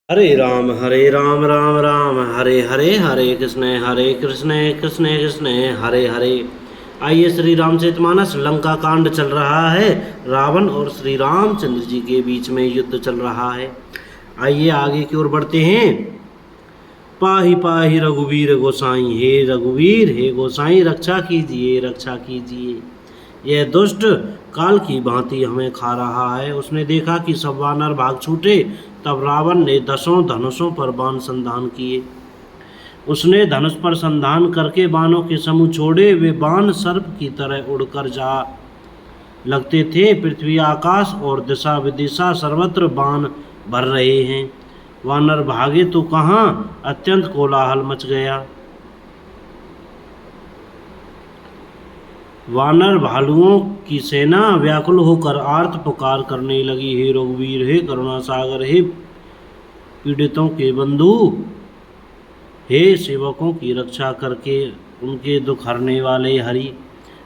हरे राम राम राम हरे हरे, हरे कृष्ण कृष्ण कृष्ण हरे हरे। आइए, श्री रामचरितमानस लंका कांड चल रहा है। रावण और श्री रामचंद्र जी के बीच में युद्ध चल रहा है। आइए आगे की ओर बढ़ते हैं। पाहि पाहि रघुवीर गोसाई, हे रघुवीर हे गोसाई, रक्षा कीजिए रक्षा कीजिए। यह दुष्ट काल की भांति हमें खा रहा है। उसने देखा कि सब वानर भाग छूटे, तब रावण ने 10 धनुषों पर बाण संधान किए। उसने धनुष पर संधान करके बाणों के समूह छोड़े। वे बाण सर्प की तरह उड़कर जा लगते थे। पृथ्वी आकाश और दिशा विदिशा सर्वत्र बाण भर रहे हैं। वानर भागे तो कहाँ, अत्यंत कोलाहल मच गया। वानर भालुओं की सेना व्याकुल होकर आर्त पुकार करने लगी। हे रघुवीर हे करुणा सागर, हे पीड़ितों के बंधु, हे सेवकों की रक्षा करके उनके दुख हरने वाले हरि।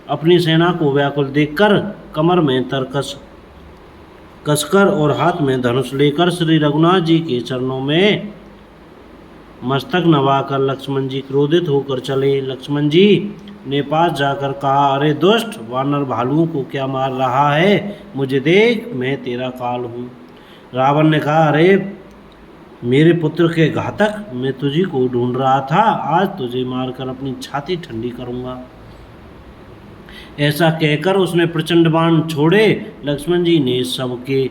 अपनी सेना को व्याकुल देखकर कमर में तरकस कसकर और हाथ में धनुष लेकर श्री रघुनाथ जी के चरणों में मस्तक नवाकर लक्ष्मण जी क्रोधित होकर चले। लक्ष्मण जी ने पास जाकर कहा, अरे दुष्ट, वानर भालुओं को क्या मार रहा है? मुझे देख, मैं तेरा काल हूँ। रावण ने कहा, अरे मेरे पुत्र के घातक, मैं तुझी को ढूंढ रहा था। आज तुझे मारकर अपनी छाती ठंडी करूंगा। ऐसा कहकर उसने प्रचंड बाण छोड़े। लक्ष्मण जी ने सबके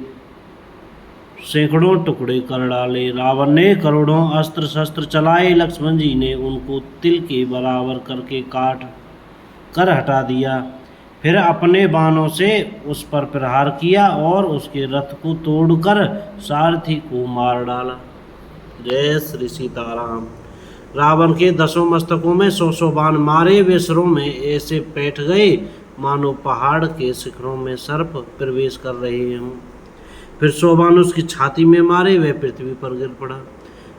सैकड़ों टुकड़े कर डाले। रावण ने करोड़ों अस्त्र शस्त्र चलाए। लक्ष्मण जी ने उनको तिल के बराबर करके काट कर हटा दिया। फिर अपने बाणों से उस पर प्रहार किया और उसके रथ को तोड़कर सारथी को मार डाला। जय श्री सीताराम। रावण के 10 मस्तकों में 100 बाण मारे। वे सिरों में ऐसे बैठ गए मानो पहाड़ के शिखरों में सर्प प्रवेश कर रहे हों। फिर 100 बाण उसकी छाती में मारे। वह पृथ्वी पर गिर पड़ा।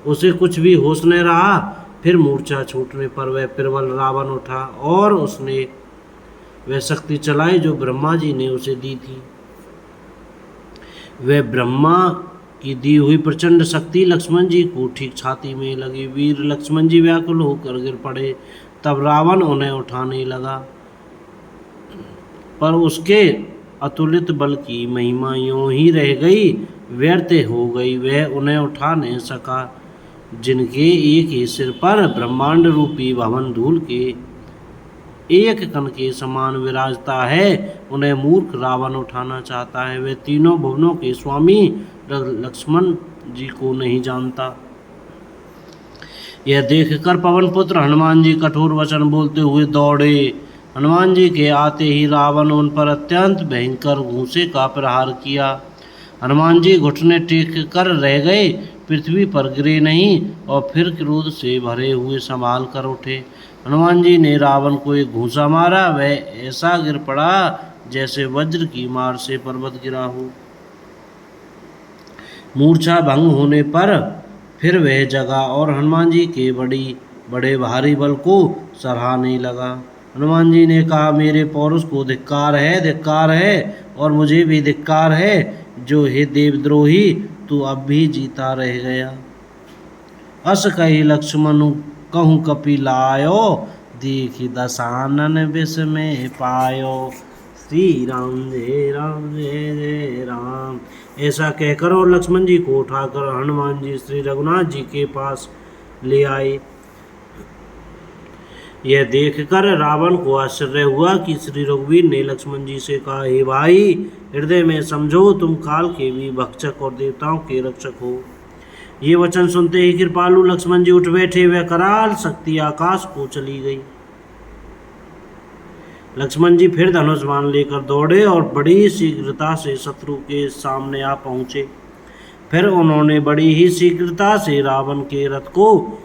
उसे कुछ भी होश न रहा। फिर मूर्छा छूटने पर वह प्रबल रावण उठा और उसने वह शक्ति चलाई जो ब्रह्मा जी ने उसे दी थी। वह ब्रह्मा की दी हुई प्रचंड शक्ति लक्ष्मण जी को ठीक छाती में लगी। वीर लक्ष्मण जी व्याकुल होकर गिर पड़े। तब रावण उन्हें उठाने लगा, पर उसके अतुलित बल की महिमा यूं ही रह गई, व्यर्थ हो गई। वह उन्हें उठा नहीं सका, जिनके एक ही सिर पर ब्रह्मांड रूपी भवन धूल के एक कण के समान विराजता है। उन्हें मूर्ख रावण उठाना चाहता है। वे तीनों भुवनों के स्वामी लक्ष्मण जी को नहीं जानता। यह देखकर पवन पुत्र हनुमान जी कठोर वचन बोलते हुए दौड़े। हनुमान जी के आते ही रावण उन पर अत्यंत भयंकर घूंसे का प्रहार किया। हनुमान जी घुटने टेक कर रह गए, पृथ्वी पर गिरे नहीं और फिर क्रोध से भरे हुए संभाल कर उठे। हनुमान जी ने रावण को एक घूंसा मारा। वह ऐसा गिर पड़ा जैसे वज्र की मार से पर्वत गिरा हो। मूर्छा भंग होने पर फिर वह जगा और हनुमान जी के बड़े भारी बल को सराहने लगा। हनुमान जी ने कहा, मेरे पौरुष को धिक्कार है और मुझे भी धिक्कार है, जो हे देवद्रोही, तू अब भी जीता रह गया। अस कही लक्ष्मण कहूँ कपिलायो, देखी दशानन विष में पायो। श्री राम जय राम जय जय राम। ऐसा कहकर और लक्ष्मण जी को उठाकर हनुमान जी श्री रघुनाथ जी के पास ले आए। यह देखकर रावण को आश्चर्य हुआ कि श्री रघुवीर ने लक्ष्मण जी से कहा, हे भाई, हृदय में समझो, तुम काल के भी भक्षक और देवताओं के रक्षक हो। ये वचन सुनते ही कृपालु लक्ष्मण जी उठ बैठे। वह कराल शक्ति आकाश को चली गई। लक्ष्मण जी फिर धनुष बाण लेकर दौड़े और बड़ी शीघ्रता से शत्रु के सामने आ पहुंचे। फिर उन्होंने बड़ी ही शीघ्रता से रावण के रथ को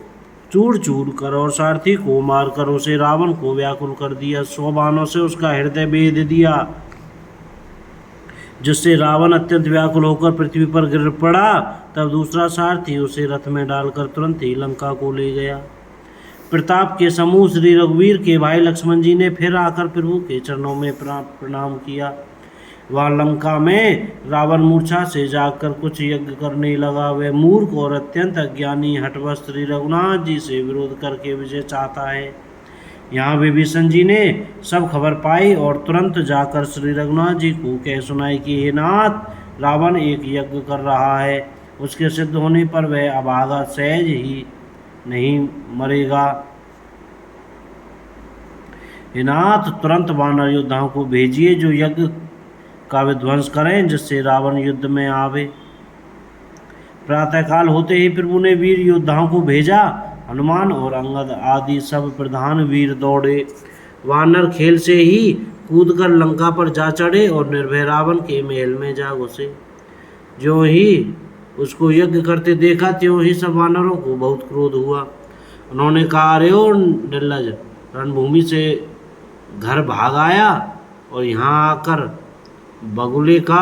चूर चूर कर और सारथी को मारकर उसे रावण को व्याकुल कर दिया। 100 बाणों से उसका हृदय भेद दिया, जिससे रावण अत्यंत व्याकुल होकर पृथ्वी पर गिर पड़ा। तब दूसरा सारथी उसे रथ में डालकर तुरंत ही लंका को ले गया। प्रताप के समूह श्री रघुवीर के भाई लक्ष्मण जी ने फिर आकर प्रभु के चरणों में प्रणाम किया। वह लंका में रावण मूर्छा से जागकर कुछ यज्ञ करने लगा। वह मूर्ख और अत्यंत अज्ञानी हठवश श्री रघुनाथ जी से विरोध करके विजय चाहता है। यहाँ विभीषण जी ने सब खबर पाई और तुरंत जाकर श्री रघुनाथ जी को कह सुनाई कि हे नाथ, रावण एक यज्ञ कर रहा है। उसके सिद्ध होने पर वह अभागा सहज ही नहीं मरेगा। हे नाथ, तुरंत वानर योद्धाओं को भेजिए जो यज्ञ का विध्वंस करें, जिससे रावण युद्ध में आवे। प्रातःकाल होते ही प्रभु ने वीर योद्धाओं को भेजा। हनुमान और अंगद आदि सब प्रधान वीर दौड़े। वानर खेल से ही कूदकर लंका पर जा चढ़े और निर्भय रावण के महल में जा घुसे। ज्यों ही उसको यज्ञ करते देखा, त्यों ही सब वानरों को बहुत क्रोध हुआ। उन्होंने कहा, अरे ओ निर्लज, रणभूमि से घर भाग आया और यहाँ आकर बगुले का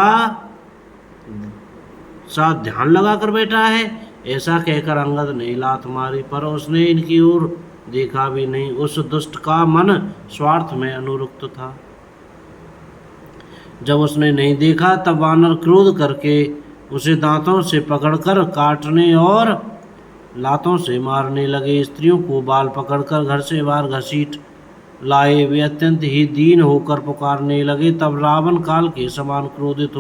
साथ ध्यान लगा कर बैठा है। ऐसा कहकर अंगद ने लात मारी, पर उसने इनकी ओर देखा भी नहीं। उस दुष्ट का मन स्वार्थ में अनुरक्त था। जब उसने नहीं देखा तब वानर क्रोध करके उसे दांतों से पकड़कर काटने और लातों से मारने लगे। स्त्रियों को बाल पकड़कर घर से बाहर घसीट लाए। वे अत्यंत ही दीन होकर पुकारने लगे। तब रावण काल के समान क्रोधित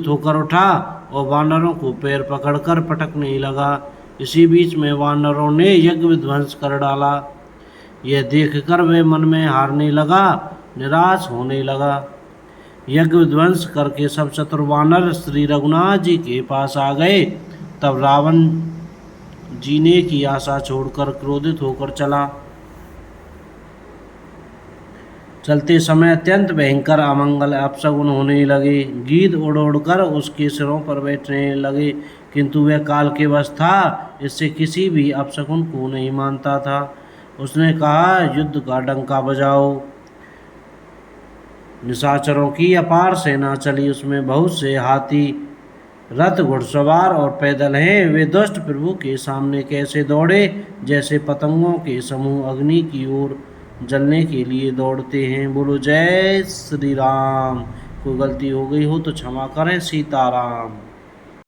होकर उठा और वानरों को पैर पकड़कर पटकने लगा। इसी बीच में वानरों ने यज्ञ विध्वंस कर डाला। यह देखकर वे मन में हारने लगा, निराश होने लगा। यज्ञ विध्वंस करके सब चतुर वानर श्री रघुनाथ जी के पास आ गए। तब रावण जीने की आशा छोड़कर क्रोधित होकर चला। चलते समय अत्यंत भयंकर अमंगल अपशगुन होने लगे। गीध उड़ उड़कर उसके सिरों पर बैठने लगे, किंतु वह काल के वश था, इससे किसी भी अपशगुन को नहीं मानता था। उसने कहा, युद्ध का डंका बजाओ। निशाचरों की अपार सेना चली। उसमें बहुत से हाथी, रथ, घुड़सवार और पैदल हैं। वे दुष्ट प्रभु के सामने कैसे दौड़े, जैसे पतंगों के समूह अग्नि की ओर जलने के लिए दौड़ते हैं। बोलो जय श्री राम। कोई गलती हो गई हो तो क्षमा करें। सीताराम।